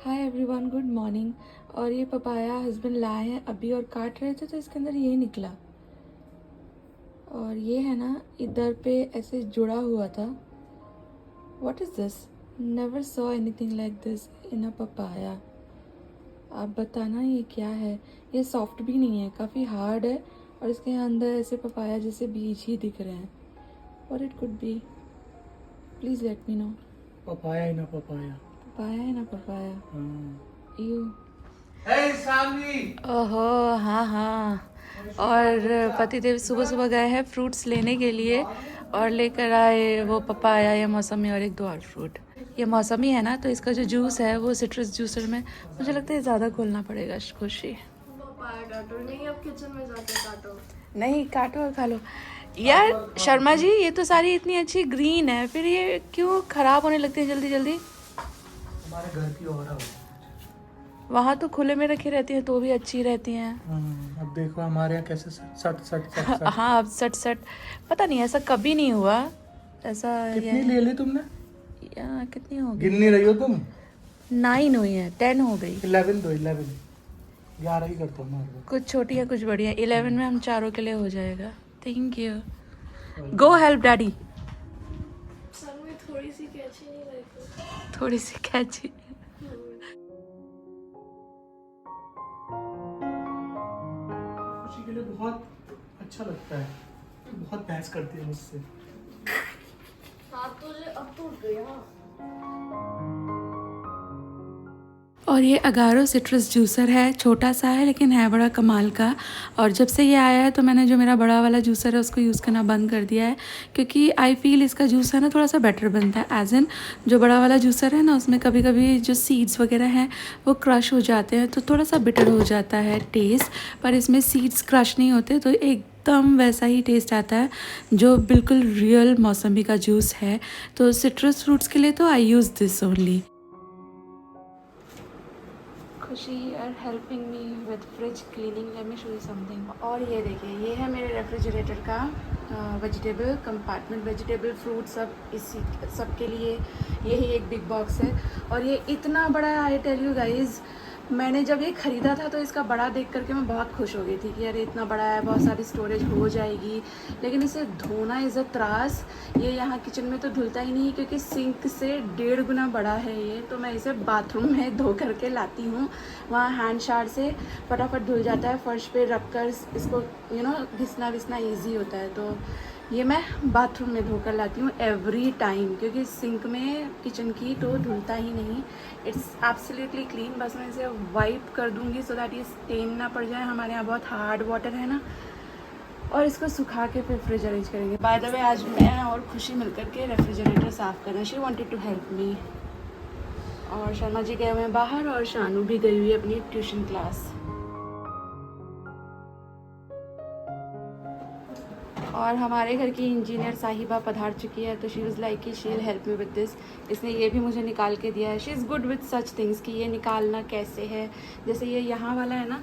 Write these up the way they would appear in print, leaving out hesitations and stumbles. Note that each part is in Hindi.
Hi everyone, good morning. और ये पपाया हस्बैंड लाए हैं अभी और काट रहे थे तो इसके अंदर ये निकला। और ये है ना, इधर पे ऐसे जुड़ा हुआ था। What is this? Never saw anything like this in a papaya. आप बताना ये क्या है। ये सॉफ्ट भी नहीं है, काफ़ी हार्ड है और इसके अंदर ऐसे पपाया जैसे बीज ही दिख रहे हैं। What it could be? Please let me know. Papaya ही ना पपाया। पपाया है ना पपाया? यू सामने। ओहो, हाँ हाँ। और पतिदेव सुबह सुबह गए हैं फ्रूट्स लेने के लिए और लेकर आए वो पपाया या मौसमी और एक दो और फ्रूट। ये मौसमी है ना, तो इसका जो जूस है वो सिट्रस जूसर में मुझे लगता है ज़्यादा घोलना पड़ेगा। खुशी पपाया काटो नहीं, अब किचन में जाके काटो। नहीं, काटो और खा लो। यार शर्मा जी, ये तो सारी इतनी अच्छी ग्रीन है, फिर ये क्यों खराब होने लगती है जल्दी जल्दी? हमारे घर की और वहाँ तो खुले में रखी रहती हैं तो भी अच्छी रहती हैं। अब देखो हमारे यहाँ कैसे सट सट सट सट। हाँ, अब सट सट। पता नहीं, ऐसा कभी नहीं हुआ ऐसा। कितनी ले ली तुमने? या कितनी हो गई? गिन नहीं रही हो तुम? 9 हुई है, 10 हो गई। 11 दो 11 11 ही करता हूँ। कुछ छोटी है कुछ बड़ी है। 11 में हम चारों के लिए हो जाएगा। Thank you. Go help daddy. Sir में थोड़ी सी कैची नहीं रहती। थोड़ी सी कैची। खुशी के लिए बहुत अच्छा लगता है, बहुत बहस करती है मुझसे। हाथ तुझे अब टूट गया। और ये अगारो सिट्रस जूसर है, छोटा सा है लेकिन है बड़ा कमाल का। और जब से ये आया है तो मैंने जो मेरा बड़ा वाला जूसर है उसको यूज़ करना बंद कर दिया है, क्योंकि आई फील इसका जूस है ना थोड़ा सा बेटर बनता है। एज इन जो बड़ा वाला जूसर है ना, उसमें कभी कभी जो सीड्स वगैरह हैं वो क्रश हो जाते हैं तो थोड़ा सा बिटर हो जाता है टेस्ट। पर इसमें सीड्स क्रश नहीं होते तो एकदम वैसा ही टेस्ट आता है जो बिल्कुल रियल मौसमी का जूस है। तो सिट्रस फ्रूट्स के लिए तो I use this only. Khushi are helping me with fridge cleaning. Let me show you something. और ये देखिए, ये है मेरे रेफ्रिजरेटर का वेजिटेबल कंपार्टमेंट। वेजिटेबल फ्रूट सब इसी सब के लिए यही एक बिग बॉक्स है। और ये इतना बड़ा है, आई टेल यू गाइज। मैंने जब ये ख़रीदा था तो इसका बड़ा देख करके मैं बहुत खुश हो गई थी कि यार इतना बड़ा है, बहुत सारी स्टोरेज हो जाएगी। लेकिन इसे धोना इज़ अ त्रास। ये यहाँ किचन में तो धुलता ही नहीं क्योंकि सिंक से 1.5 गुना बड़ा है ये। तो मैं इसे बाथरूम में धो करके लाती हूँ, वहाँ हैंड शावर से फटाफट धुल जाता है। फर्श पे रख कर इसको घिसना विसना ईजी होता है। तो ये मैं बाथरूम में धोकर लाती हूँ एवरी टाइम, क्योंकि सिंक में किचन की तो धुलता ही नहीं। It's absolutely clean. बस मैं इसे वाइप कर दूँगी सो दैट ये स्टेन ना पड़ जाए। हमारे यहाँ बहुत हार्ड वाटर है ना। और इसको सुखा के फिर फ्रिज अरेंज करेंगे। बाय द वे, आज मैं और खुशी मिलकर के रेफ्रिजरेटर साफ़ करना। She wanted to help me. और शर्मा जी गए हुए हैं बाहर और शानू भी गई हुई है अपनी ट्यूशन क्लास। और हमारे घर की इंजीनियर साहिबा पधार चुकी है तो शी वाज लाइक कि she will help me with this. इसने ये भी मुझे निकाल के दिया है। She is good with such things कि ये निकालना कैसे है। जैसे ये यहाँ वाला है ना,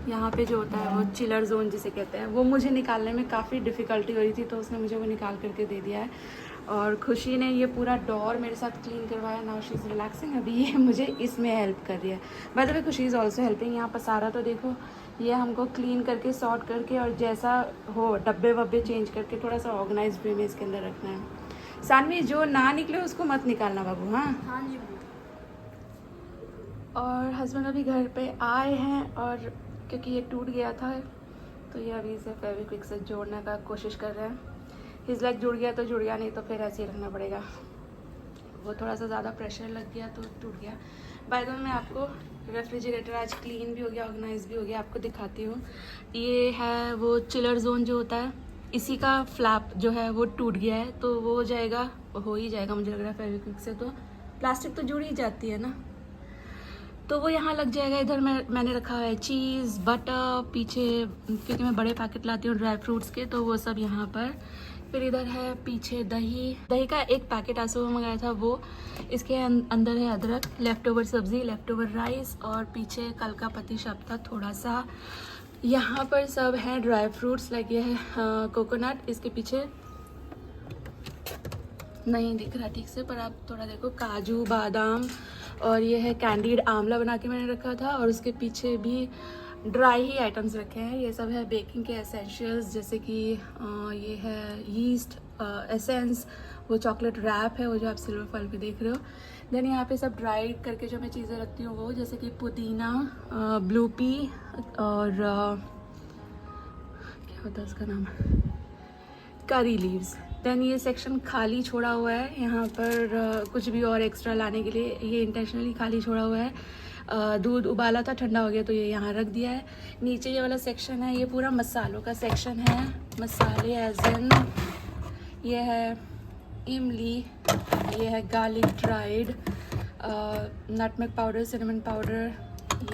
यहाँ पे जो होता है वो चिलर जोन जिसे कहते हैं, वो मुझे निकालने में काफ़ी डिफ़िकल्टी हो रही थी तो उसने मुझे वो निकाल करके दे दिया है। और खुशी ने ये पूरा डोर मेरे साथ क्लीन करवाया। Now she is relaxing. अभी ये मुझे इसमें हेल्प कर रही है। बाय द वे, खुशी इज़ ऑल्सो हेल्पिंग। यहाँ पर सारा तो देखो, ये हमको क्लीन करके सॉर्ट करके और जैसा हो डब्बे वब्बे चेंज करके थोड़ा सा ऑर्गेनाइज वे में इसके अंदर रखना है। सानवी, जो ना निकले उसको मत निकालना बाबू। हाँ हाँ जी। और हस्बैंड अभी घर पे आए हैं और क्योंकि ये टूट गया था तो ये अभी इसे फेविक्विक से जोड़ने का कोशिश कर रहे हैं। हिज लाइक जुड़ गया तो जुड़ गया, नहीं तो फिर ऐसे ही रखना पड़ेगा। वो थोड़ा सा ज़्यादा प्रेशर लग गया तो टूट गया। बाय द वे, मैं आपको रेफ्रिजरेटर आज क्लीन भी हो गया, ऑर्गेनाइज भी हो गया, आपको दिखाती हूँ। ये है वो चिलर जोन जो होता है, इसी का फ्लैप जो है वो टूट गया है तो वो हो जाएगा, हो ही जाएगा मुझे लग रहा है फेविक्विक से। तो प्लास्टिक तो जुड़ ही जाती है ना, तो वो यहाँ लग जाएगा। इधर मैंने रखा है चीज़, बटर, पीछे क्योंकि मैं बड़े पैकेट लाती हूँ ड्राई फ्रूट्स के तो वो सब यहाँ पर। फिर इधर है पीछे दही का एक पैकेट आज सुबह मंगाया था वो। इसके अंदर है अदरक, लेफ़्ट ओवर सब्ज़ी, लेफ़्ट ओवर राइस और पीछे कल का पति शब था थोड़ा सा। यहाँ पर सब है ड्राई फ्रूट्स, लाइक ये है कोकोनट, इसके पीछे नहीं दिख रहा ठीक से पर आप थोड़ा देखो, काजू, बादाम और ये है कैंडीड आंवला बना के मैंने रखा था, और उसके पीछे भी ड्राई ही आइटम्स रखे हैं। ये सब है बेकिंग के एसेंशियल्स, जैसे कि ये है यीस्ट एसेंस, वो चॉकलेट रैप है वो जो आप सिल्वर फॉइल पे देख रहे हो। देन यहाँ पे सब ड्राई करके जो मैं चीज़ें रखती हूँ वो, जैसे कि पुदीना, ब्लू पी और क्या होता है उसका नाम, करी लीव्स। देन ये सेक्शन खाली छोड़ा हुआ है यहाँ पर कुछ भी और एक्स्ट्रा लाने के लिए, ये इंटेंशनली खाली छोड़ा हुआ है। दूध उबाला था, ठंडा हो गया तो ये यहाँ रख दिया है। नीचे ये वाला सेक्शन है, ये पूरा मसालों का सेक्शन है। मसाले एज इन ये है इमली, ये है garlic dried, nutmeg powder, cinnamon powder,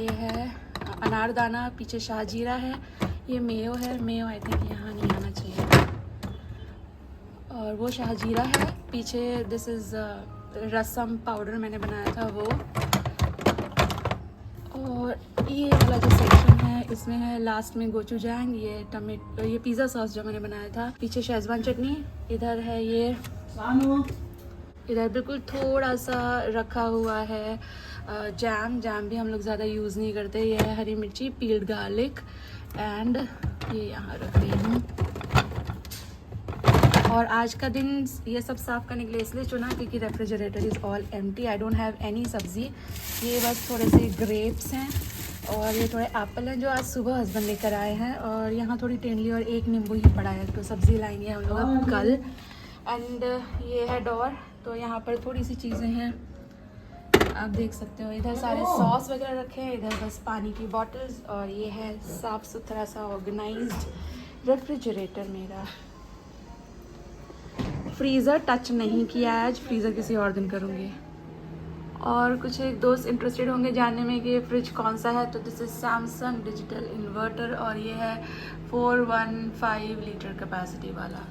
ये है अनारदाना, पीछे शाहजीरा है, ये मेयो है, मेयो आई थिंक यहाँ नहीं आना चाहिए, और वो शाहजीरा है पीछे। दिस इज़ रसम पाउडर मैंने बनाया था वो। और ये वाला जो सेक्शन है इसमें है लास्ट में गोचूजैंग, ये पिज़्ज़ा सॉस जो मैंने बनाया था, पीछे शेजवान चटनी, इधर है ये, इधर बिल्कुल थोड़ा सा रखा हुआ है जैम भी हम लोग ज़्यादा यूज़ नहीं करते। ये है हरी मिर्ची, पील्ड गार्लिक, एंड ये यहाँ रख रही हूँ। और आज का दिन ये सब साफ़ करने के लिए इसलिए चुना क्योंकि refrigerator is all empty, I don't have any सब्ज़ी। ये बस थोड़े से ग्रेप्स हैं और ये थोड़े एप्पल हैं जो आज सुबह हस्बैंड लेकर आए हैं, और यहाँ थोड़ी तेंदुली और एक नींबू ही पड़ा है, तो सब्ज़ी लाएंगे हम लोग अब कल। एंड ये है डोर, तो यहाँ पर थोड़ी सी चीज़ें हैं आप देख सकते हो। इधर सारे सॉस वगैरह रखे हैं, इधर बस पानी की बॉटल्स, और ये है साफ़ सुथरा सा ऑर्गेनाइज्ड रेफ्रिजरेटर मेरा। फ्रीज़र टच नहीं किया है आज, फ्रीज़र किसी और दिन करूँगी। और कुछ एक दोस्त इंटरेस्टेड होंगे जानने में कि ये फ्रिज कौन सा है, तो this is Samsung digital inverter, और ये है 415 लीटर कैपेसिटी वाला।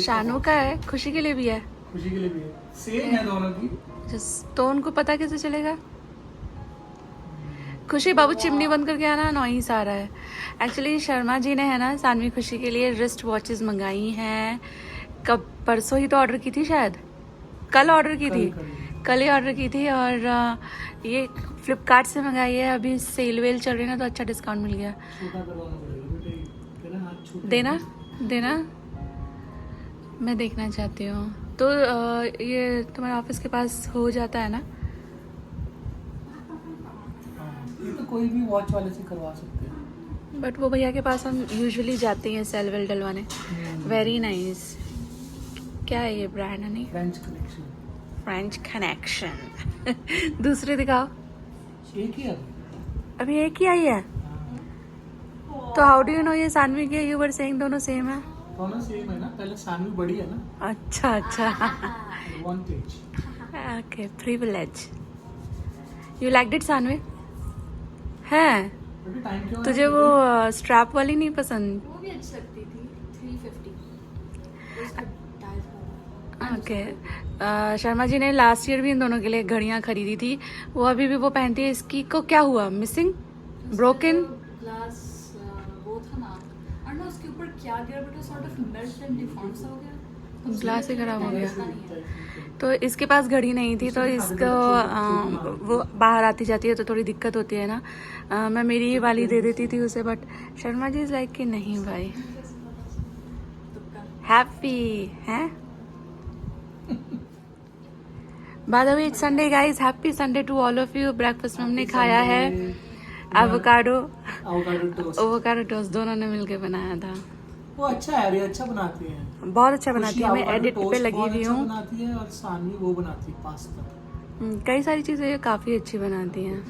शानू का है, खुशी के लिए भी है, खुशी के लिए भी है, सेम है दोनों की। तो उनको पता कैसे चलेगा? खुशी बाबू चिमनी बंद करके आना, नॉइस आ रहा है। एक्चुअली शर्मा जी ने है ना सानवी खुशी के लिए रिस्ट वॉचेस मंगाई हैं। कब, परसों ही तो ऑर्डर की थी, शायद कल ऑर्डर की थी, कल ही ऑर्डर की थी, और ये फ्लिपकार्ट से मंगाई है। अभी सेल वेल चल रही है ना, तो अच्छा डिस्काउंट मिल गया। देना देना, मैं देखना चाहती हूँ। तो ये तुम्हारे ऑफिस के पास हो जाता है ना? ये तो कोई भी वॉच वाले से करवा सकते हैं, बट वो भैया के पास हम यूजुअली जाते हैं सेल वेल डलवाने। Very nice. क्या है ये ब्रांड है? नहीं, फ्रेंच कनेक्शन। French connection. दूसरे दिखाओ। एक ही है अभी एक ही आई है, तो हाउ डू यू नो ये सानवी की है? यू वर सेइंग दोनों सेम है। दोनों सेम है ना, पहले सानवी बड़ी है ना। अच्छा अच्छा। Advantage. Okay, privilege. You like it Saanvi? है टाइम क्यों तुझे वो स्ट्रैप वाली नहीं पसंद? वो भी अच्छी लगती थी, 350 उसका डायल था। ओके, शर्मा जी ने लास्ट ईयर भी इन दोनों के लिए घड़ियां खरीदी थी, वो अभी भी वो पहनती है। इसकी को क्या हुआ? मिसिंग, ब्रोकन ग्लास वो था ना, और ना उसके ऊपर क्या गिरा, but sort of melt and deform सा हो गया, ग्लास ही खराब हो गया। नहीं है। तो इसके पास घड़ी नहीं थी, तो इसको वो बाहर आती जाती है तो थोड़ी दिक्कत होती है ना। मैं मेरी वाली दे देती थी उसे, but Sharma ji is like कि नहीं भाई, हैप्पी है। By the way it's Sunday guys, happy Sunday to all of you. Breakfast में हमने खाया है एवोकाडो टोस्ट, दोनों ने मिलके बनाया था। वो अच्छा है, ये अच्छा बनाती है, बहुत अच्छा बनाती है। मैं एडिट पे लगी हुई हूँ। बनाती है, और सानवी वो बनाती है पास्ता। कई सारी चीज़ें ये काफ़ी अच्छी बनाती हैं।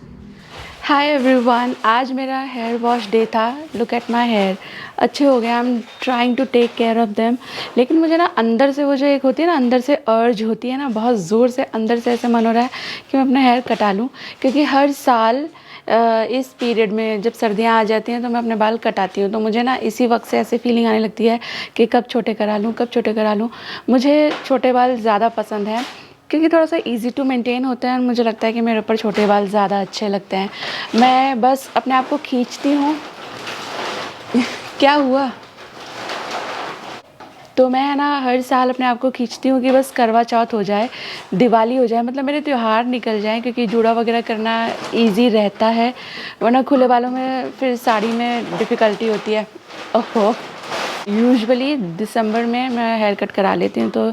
हाय एवरीवन, आज मेरा हेयर वॉश डे था। लुक एट माय हेयर, अच्छे हो गए। I am trying to take care of them. लेकिन मुझे ना अंदर से वो जो एक होती है ना, अंदर से अर्ज होती है ना, बहुत ज़ोर से अंदर से ऐसे मन हो रहा है कि मैं अपना हेयर कटा लूँ, क्योंकि हर साल इस पीरियड में जब सर्दियाँ आ जाती हैं तो मैं अपने बाल कटाती हूँ। तो मुझे ना इसी वक्त से ऐसे फीलिंग आने लगती है कि कब छोटे करा लूँ, कब छोटे करा लूँ। मुझे छोटे बाल ज़्यादा पसंद हैं क्योंकि थोड़ा सा इजी टू मेंटेन होता है, और मुझे लगता है कि मेरे ऊपर छोटे बाल ज़्यादा अच्छे लगते हैं। मैं बस अपने आप को खींचती हूँ। क्या हुआ? तो मैं है ना हर साल अपने आप को खींचती हूँ कि बस करवा चौथ हो जाए, दिवाली हो जाए, मतलब मेरे त्यौहार निकल जाएं, क्योंकि जूड़ा वगैरह करना इजी रहता है, वरना खुले बालों में फिर साड़ी में डिफ़िकल्टी होती है। ओहो, यूजुअली दिसंबर में मैं हेयर कट करा लेती हूँ, तो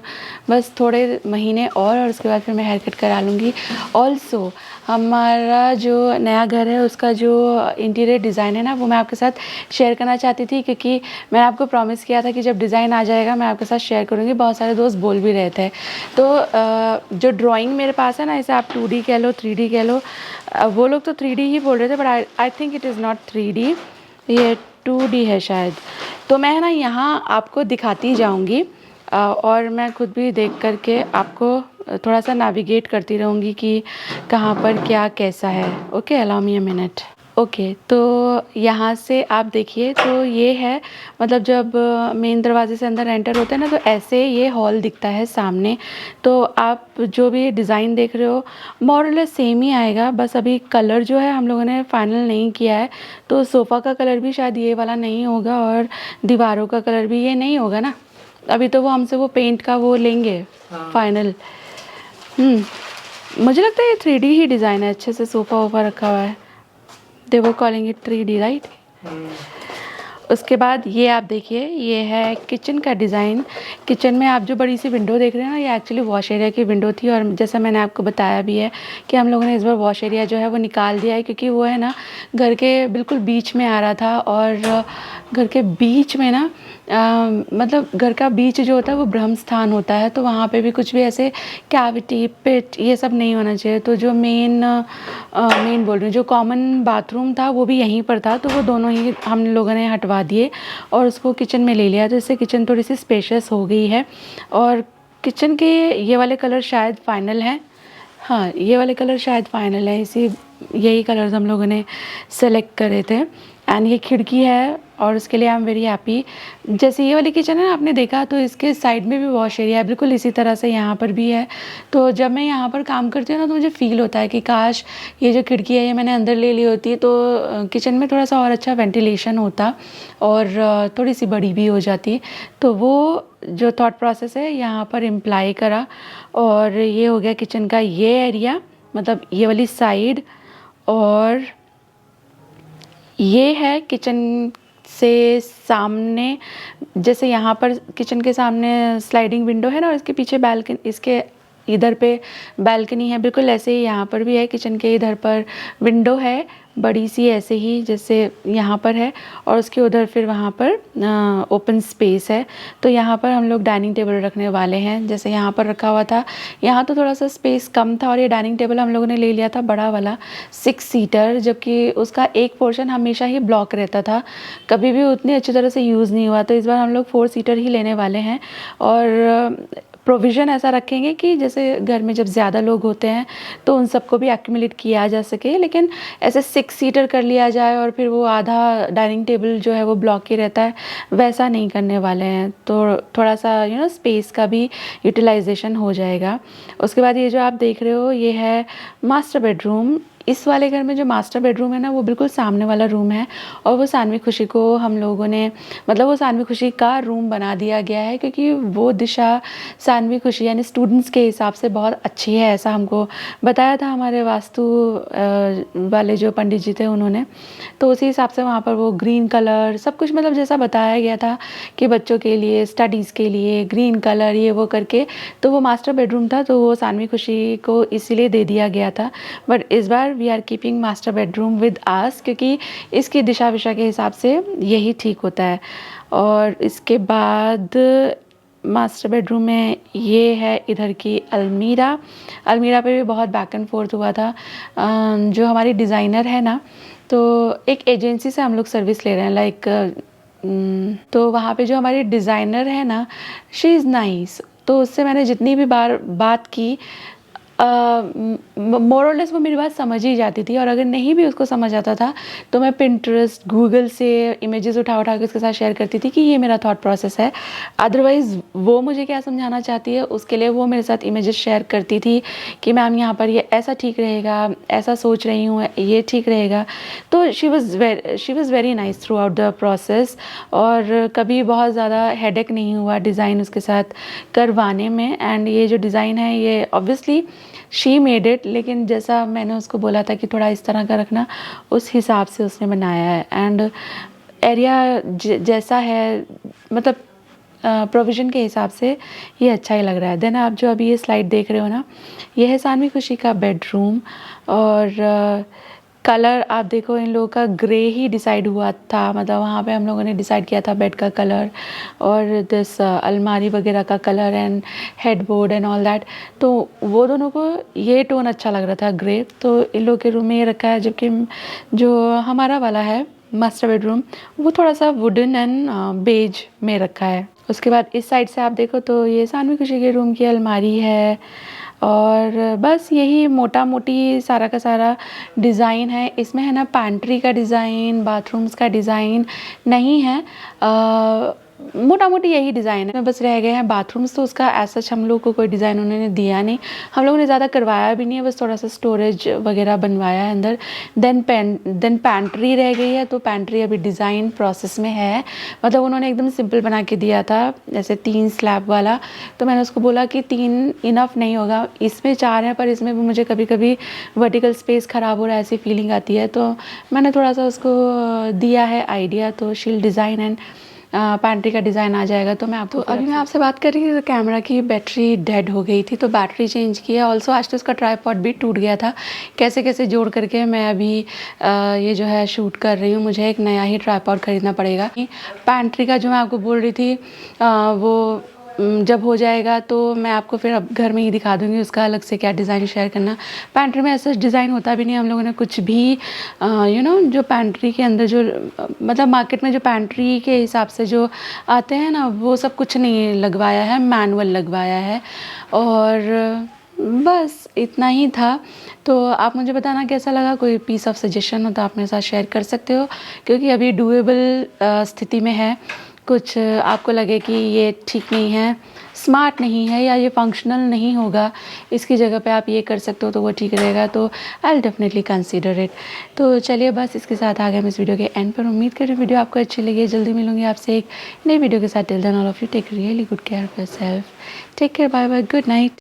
बस थोड़े महीने और उसके बाद फिर मैं हेयर कट करा लूँगी। ऑल्सो हमारा जो नया घर है उसका जो इंटीरियर डिज़ाइन है ना, वो मैं आपके साथ शेयर करना चाहती थी, क्योंकि मैंने आपको प्रॉमिस किया था कि जब डिज़ाइन आ जाएगा मैं आपके साथ शेयर करूँगी। बहुत सारे दोस्त बोल भी रहे थे। तो जो ड्राइंग मेरे पास है ना, इसे आप 2D कह लो, 3D कह लो, वो लोग तो 3D ही बोल रहे थे, but I think it is not 3D, ये 2D है शायद। तो मैं है ना यहाँ आपको दिखाती जाऊँगी और मैं खुद भी देख करके आपको थोड़ा सा नेविगेट करती रहूँगी कि कहाँ पर क्या कैसा है। Okay, allow me a minute. Okay, तो यहाँ से आप देखिए, तो ये है, मतलब जब मेन दरवाजे से अंदर एंटर होते हैं ना, तो ऐसे ये हॉल दिखता है सामने। तो आप जो भी डिज़ाइन देख रहे हो मोरलेस सेम ही आएगा, बस अभी कलर जो है हम लोगों ने फाइनल नहीं किया है। तो सोफ़ा का कलर भी शायद ये वाला नहीं होगा और दीवारों का कलर भी ये नहीं होगा ना, अभी तो वो हमसे वो पेंट का वो लेंगे फाइनल। मुझे लगता है ये 3D ही डिज़ाइन है, अच्छे से सोफ़ा वोफ़ा रखा हुआ है। दे वो कॉलिंग इट 3D, राइट? उसके बाद ये आप देखिए, ये है किचन का डिज़ाइन। किचन में आप जो बड़ी सी विंडो देख रहे हैं ना, ये एक्चुअली वॉश एरिया की विंडो थी, और जैसा मैंने आपको बताया भी है कि हम लोगों ने इस बार वॉश एरिया जो है वो निकाल दिया है, क्योंकि वो है ना घर के बिल्कुल बीच में आ रहा था, और घर के बीच में ना मतलब घर का बीच जो होता है वो ब्रह्म स्थान होता है, तो वहाँ पे भी कुछ भी ऐसे कैविटी पिट ये सब नहीं होना चाहिए। तो जो मेन बोल रही हूँ, जो कॉमन बाथरूम था वो भी यहीं पर था, तो वो दोनों ही हम लोगों ने हटवा दिए और उसको किचन में ले लिया, तो इससे किचन थोड़ी सी स्पेशियस हो गई है। और किचन के ये वाले कलर शायद फाइनल हैं, हाँ ये वाले कलर शायद फाइनल है, इसी यही कलर्स हम लोगों ने सेलेक्ट करे थे। एंड ये खिड़की है और उसके लिए आई एम वेरी हैप्पी। जैसे ये वाली किचन है ना, आपने देखा, तो इसके साइड में भी वॉश एरिया है, बिल्कुल इसी तरह से यहाँ पर भी है। तो जब मैं यहाँ पर काम करती हूँ ना, तो मुझे फ़ील होता है कि काश ये जो खिड़की है ये मैंने अंदर ले ली होती, तो किचन में थोड़ा सा और अच्छा वेंटिलेशन होता और थोड़ी सी बड़ी भी हो जाती। तो वो जो थॉट प्रोसेस है यहाँ पर इम्प्लाई करा, और ये हो गया किचन का ये एरिया, मतलब ये वाली साइड। और ये है किचन से सामने, जैसे यहाँ पर किचन के सामने स्लाइडिंग विंडो है ना, और इसके पीछे बालकनी, इसके इधर पे बालकनी है, बिल्कुल ऐसे ही यहाँ पर भी है। किचन के इधर पर विंडो है बड़ी सी, ऐसे ही जैसे यहाँ पर है, और उसके उधर फिर वहाँ पर ओपन स्पेस है। तो यहाँ पर हम लोग डाइनिंग टेबल रखने वाले हैं, जैसे यहाँ पर रखा हुआ था, यहाँ तो थोड़ा सा स्पेस कम था, और ये डाइनिंग टेबल हम लोगों ने ले लिया था बड़ा वाला 6 सीटर, जबकि उसका एक पोर्शन हमेशा ही ब्लॉक रहता था, कभी भी उतनी अच्छी तरह से यूज़ नहीं हुआ। तो इस बार हम लोग 4 सीटर ही लेने वाले हैं, और प्रोविज़न ऐसा रखेंगे कि जैसे घर में जब ज़्यादा लोग होते हैं तो उन सबको भी एक्यूमुलेट किया जा सके, लेकिन ऐसे 6 सीटर कर लिया जाए और फिर वो आधा डाइनिंग टेबल जो है वो ब्लॉक ही रहता है, वैसा नहीं करने वाले हैं। तो थोड़ा सा स्पेस का भी यूटिलाइजेशन हो जाएगा। उसके बाद ये जो आप देख रहे हो ये है मास्टर बेडरूम। इस वाले घर में जो मास्टर बेडरूम है ना, वो बिल्कुल सामने वाला रूम है, और वो सानवी खुशी को हम लोगों ने, मतलब वो सानवी खुशी का रूम बना दिया गया है, क्योंकि वो दिशा सानवी खुशी यानी स्टूडेंट्स के हिसाब से बहुत अच्छी है, ऐसा हमको बताया था हमारे वास्तु वाले जो पंडित जी थे उन्होंने। तो उसी हिसाब से वहाँ पर वो ग्रीन कलर सब कुछ, मतलब जैसा बताया गया था कि बच्चों के लिए स्टडीज़ के लिए ग्रीन कलर ये वो करके, तो वो मास्टर बेडरूम था, तो वो सानवी खुशी को इसीलिए दे दिया गया था। बट इस बार we are keeping master bedroom with us, क्योंकि इसकी दिशा विशा के हिसाब से यही ठीक होता है। और इसके बाद मास्टर बेडरूम में ये है इधर की अलमीरा पे भी बहुत बैक एंड फोर्थ हुआ था। जो हमारी डिज़ाइनर है ना, तो एक एजेंसी से हम लोग सर्विस ले रहे हैं, लाइक तो वहाँ पे जो हमारी डिज़ाइनर है ना, शी इज़ नाइस। तो उससे मैंने जितनी भी बार बात की, मोर और लेस वो मेरी बात समझ ही जाती थी, और अगर नहीं भी उसको समझ आता था तो मैं पिंटरेस्ट, गूगल से इमेजेस उठा के उसके साथ शेयर करती थी कि ये मेरा थॉट प्रोसेस है। अदरवाइज़ वो मुझे क्या समझाना चाहती है उसके लिए वो मेरे साथ इमेजेस शेयर करती थी कि मैम यहाँ पर ये ऐसा ठीक रहेगा, ऐसा सोच रही हूँ, ये ठीक रहेगा। तो she was very nice through out the process, और कभी बहुत ज़्यादा हेडेक नहीं हुआ डिज़ाइन उसके साथ करवाने में। एंड ये जो डिज़ाइन है ये ऑब्वियसली शी मेड इट, लेकिन जैसा मैंने उसको बोला था कि थोड़ा इस तरह का रखना, उस हिसाब से उसने बनाया है। एंड एरिया जैसा है, मतलब प्रोविज़न के हिसाब से ये अच्छा ही लग रहा है। देन आप जो अभी ये स्लाइड देख रहे हो ना, ये है सानवी खुशी का बेडरूम। और कलर आप देखो, इन लोगों का ग्रे ही डिसाइड हुआ था, मतलब वहाँ पे हम लोगों ने डिसाइड किया था बेड का कलर और दिस अलमारी वगैरह का colour and headboard and all that. तो वो दोनों को ये टोन अच्छा लग रहा था, ग्रे, तो इन लोगों के रूम में ये रखा है। जबकि जो हमारा वाला है मास्टर बेडरूम, वो थोड़ा सा वुडन एंड बेज में रखा है। उसके बाद इस साइड से आप देखो तो ये सानवी खुशी के रूम की अलमारी है। और बस यही मोटा मोटी सारा का सारा डिज़ाइन है। इसमें है ना पैंट्री का डिज़ाइन, बाथरूम्स का डिज़ाइन नहीं है, मोटा मोटी यही डिज़ाइन है। बस रह गए हैं बाथरूम्स, तो उसका ऐसा हम लोग को कोई डिज़ाइन उन्होंने दिया नहीं, हम लोगों ने ज़्यादा करवाया भी नहीं है, बस थोड़ा सा स्टोरेज वगैरह बनवाया है अंदर। देन पैंट्री रह गई है, तो पैंट्री अभी डिज़ाइन प्रोसेस में है। मतलब उन्होंने एकदम सिंपल बना के दिया था, जैसे 3 स्लैब वाला। तो मैंने उसको बोला कि 3 इनफ नहीं होगा, इसमें 4 है, पर इसमें भी मुझे कभी कभी वर्टिकल स्पेस ख़राब हो रहा है ऐसी फीलिंग आती है। तो मैंने थोड़ा सा उसको दिया है आइडिया, तो शील डिज़ाइन एंड पैंट्री का डिज़ाइन आ जाएगा। तो मैं आपको अभी मैं आपसे बात कर रही थी तो कैमरा की बैटरी डेड हो गई थी, तो बैटरी चेंज की है। ऑल्सो आज तो उसका ट्राइपॉड भी टूट गया था, कैसे कैसे जोड़ करके मैं अभी ये जो है शूट कर रही हूँ। मुझे एक नया ही ट्राइपॉड ख़रीदना पड़ेगा। पैंट्री का जो मैं आपको बोल रही थी वो जब हो जाएगा तो मैं आपको फिर अब घर में ही दिखा दूँगी उसका अलग से क्या डिज़ाइन शेयर करना। पैंट्री में ऐसा डिज़ाइन होता भी नहीं, हम लोगों ने कुछ भी जो पैंट्री के अंदर जो मतलब मार्केट में जो पैंट्री के हिसाब से जो आते हैं ना, वो सब कुछ नहीं लगवाया है, मैनुअल लगवाया है। और बस इतना ही था। तो आप मुझे बताना कैसा लगा, कोई पीस ऑफ सजेशन हो तो आप मेरे साथ शेयर कर सकते हो, क्योंकि अभी डूएबल स्थिति में है। कुछ आपको लगे कि ये ठीक नहीं है, स्मार्ट नहीं है, या ये फंक्शनल नहीं होगा, इसकी जगह पे आप ये कर सकते हो तो वो ठीक रहेगा, तो I will definitely consider it. तो चलिए बस इसके साथ आ गए हम इस वीडियो के एंड पर। उम्मीद कर रही हूँ वीडियो आपको अच्छी लगी। जल्दी मिलूंगी आपसे एक नई वीडियो के साथ। Till then all of you take really good care of yourself. Take care, bye bye, good night.